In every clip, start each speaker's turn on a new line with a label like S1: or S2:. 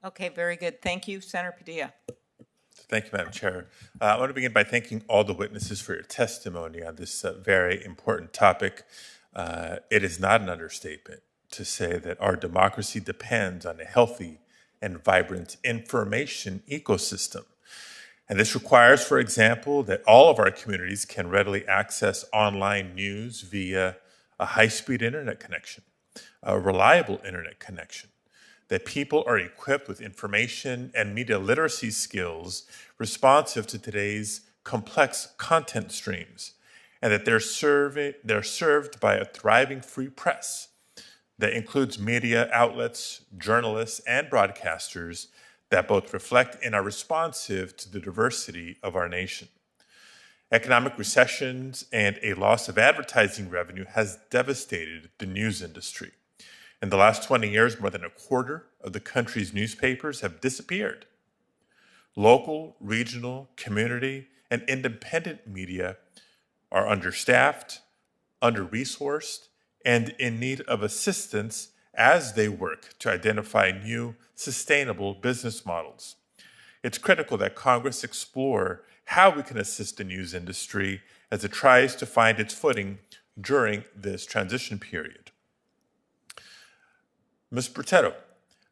S1: Okay, very good. Thank you, Senator Padilla.
S2: Thank you, Madam Chair. I want to begin by thanking all the witnesses for your testimony on this very important topic. It is not an understatement to say that our democracy depends on a healthy and vibrant information ecosystem. And this requires, for example, that all of our communities can readily access online news via a high-speed internet connection, a reliable internet connection, that people are equipped with information and media literacy skills responsive to today's complex content streams, and that they're served by a thriving free press that includes media outlets, journalists, and broadcasters that both reflect and are responsive to the diversity of our nation. Economic recessions and a loss of advertising revenue has devastated the news industry. In the last 20 years, more than a quarter of the country's newspapers have disappeared. Local, regional, community, and independent media are understaffed, under-resourced, and in need of assistance as they work to identify new, sustainable business models. It's critical that Congress explore how we can assist the news industry as it tries to find its footing during this transition period. Ms. Bertetto,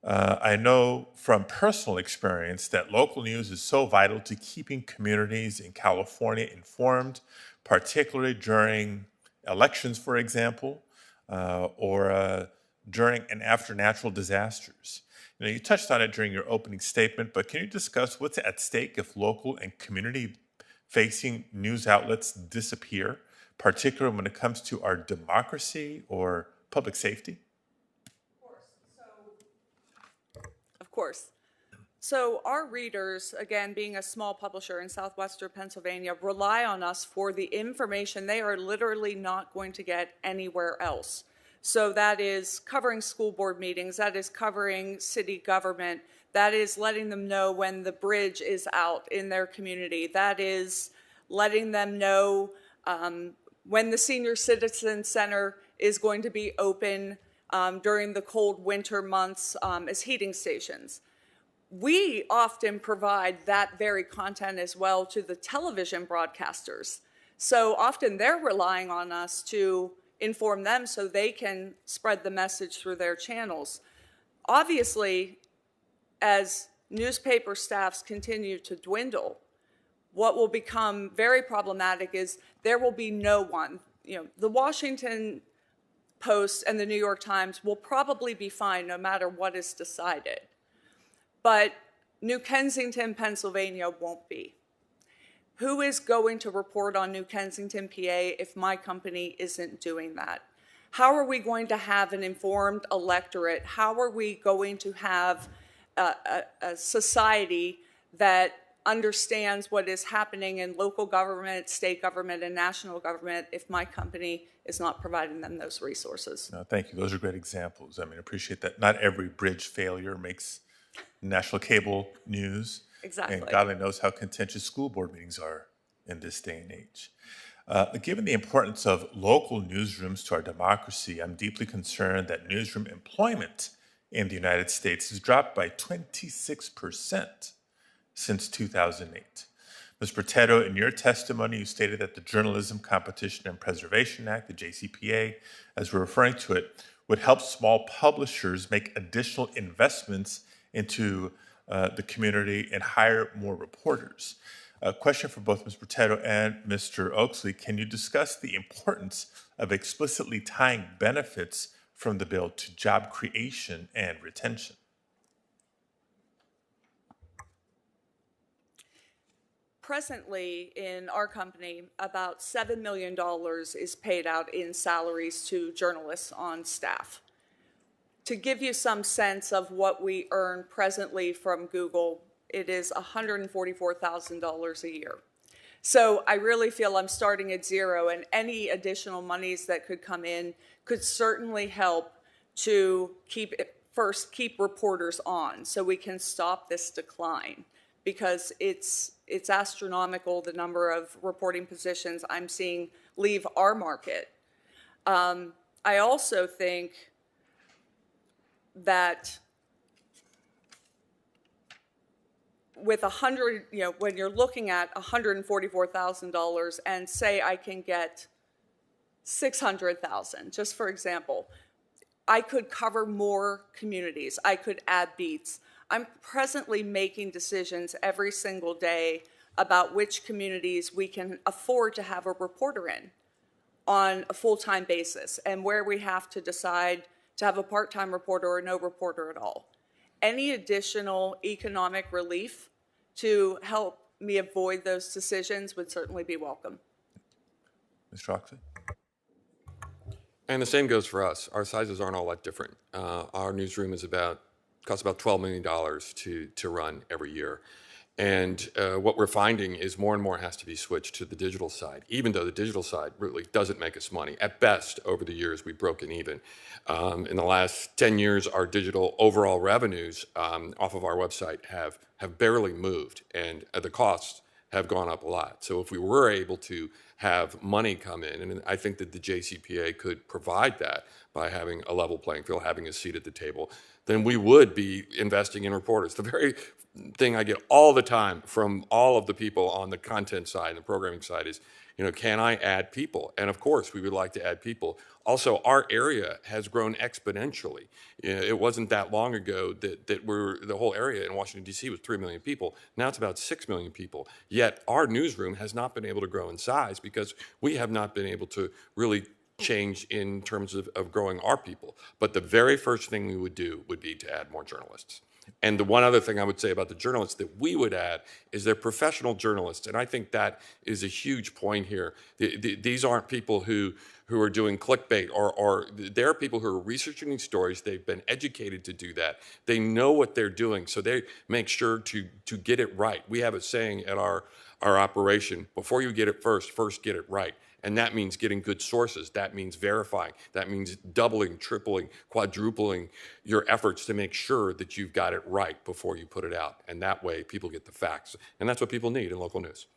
S2: I know from personal experience that local news is so vital to keeping communities in California informed, particularly during elections, for example, or during and after natural disasters. You touched on it during your opening statement, but can you discuss what's at stake if local and community-facing news outlets disappear, particularly when it comes to our democracy or public safety?
S3: Of course. So our readers, again, being a small publisher in southwestern Pennsylvania, rely on us for the information they are literally not going to get anywhere else. So that is covering school board meetings, that is covering city government, that is letting them know when the bridge is out in their community, that is letting them know when the Senior Citizen Center is going to be open during the cold winter months as heating stations. We often provide that very content as well to the television broadcasters. So often they're relying on us to inform them so they can spread the message through their channels. Obviously, as newspaper staffs continue to dwindle, what will become very problematic is there will be no one. The Washington Post and the New York Times will probably be fine no matter what is decided. But New Kensington, Pennsylvania won't be. Who is going to report on New Kensington, PA if my company isn't doing that? How are we going to have an informed electorate? How are we going to have a society that understands what is happening in local government, state government, and national government if my company is not providing them those resources?
S2: No, thank you. Those are great examples. I appreciate that. Not every bridge failure makes national cable news.
S3: Exactly.
S2: And God only knows how contentious school board meetings are in this day and age. Given the importance of local newsrooms to our democracy, I'm deeply concerned that newsroom employment in the United States has dropped by 26% since 2008. Ms. Bertetto, in your testimony, you stated that the Journalism Competition and Preservation Act, the JCPA, as we're referring to it, would help small publishers make additional investments into the community and hire more reporters. A question for both Ms. Bertetto and Mr. Oaksley. Can you discuss the importance of explicitly tying benefits from the bill to job creation and retention?
S3: Presently, in our company, about $7 million is paid out in salaries to journalists on staff. To give you some sense of what we earn presently from Google, it is $144,000 a year. So I really feel I'm starting at zero, and any additional monies that could come in could certainly help to keep reporters on so we can stop this decline, because it's astronomical, the number of reporting positions I'm seeing leave our market. I also think that with when you're looking at $144,000 and say I can get 600,000, just for example, I could cover more communities. I could add beats. I'm presently making decisions every single day about which communities we can afford to have a reporter in on a full-time basis and where we have to decide to have a part-time reporter or no reporter at all. Any additional economic relief to help me avoid those decisions would certainly be welcome.
S2: Mr. Oxley?
S4: And the same goes for us. Our sizes aren't all that different. Our newsroom costs about $12 million to run every year. And what we're finding is more and more has to be switched to the digital side, even though the digital side really doesn't make us money. At best, over the years, we've broken even. In the last 10 years, our digital overall revenues off of our website have barely moved, and the costs have gone up a lot. So if we were able to have money come in, and I think that the JCPA could provide that by having a level playing field, having a seat at the table, then we would be investing in reporters. The very thing I get all the time from all of the people on the content side and the programming side is, can I add people? And of course, we would like to add people. Also, our area has grown exponentially. It wasn't that long ago that the whole area in Washington, D.C. was 3 million people. Now it's about 6 million people. Yet our newsroom has not been able to grow in size because we have not been able to really change in terms of growing our people. But the very first thing we would do would be to add more journalists. And the one other thing I would say about the journalists that we would add is they're professional journalists. And I think that is a huge point here. These aren't people who are doing clickbait, or they're people who are researching these stories. They've been educated to do that. They know what they're doing, so they make sure to get it right. We have a saying at our operation: before you get it first get it right. And that means getting good sources. That means verifying. That means doubling, tripling, quadrupling your efforts to make sure that you've got it right before you put it out. And that way, people get the facts. And that's what people need in local news.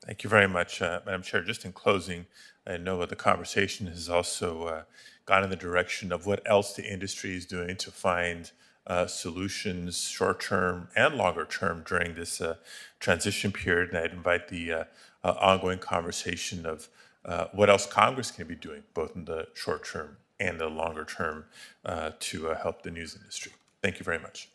S2: Thank you very much, Madam Chair. Just in closing, I know that the conversation has also gone in the direction of what else the industry is doing to find solutions, short-term and longer-term, during this transition period. And I'd invite the ongoing conversation of what else Congress can be doing, both in the short term and the longer term, to help the news industry. Thank you very much.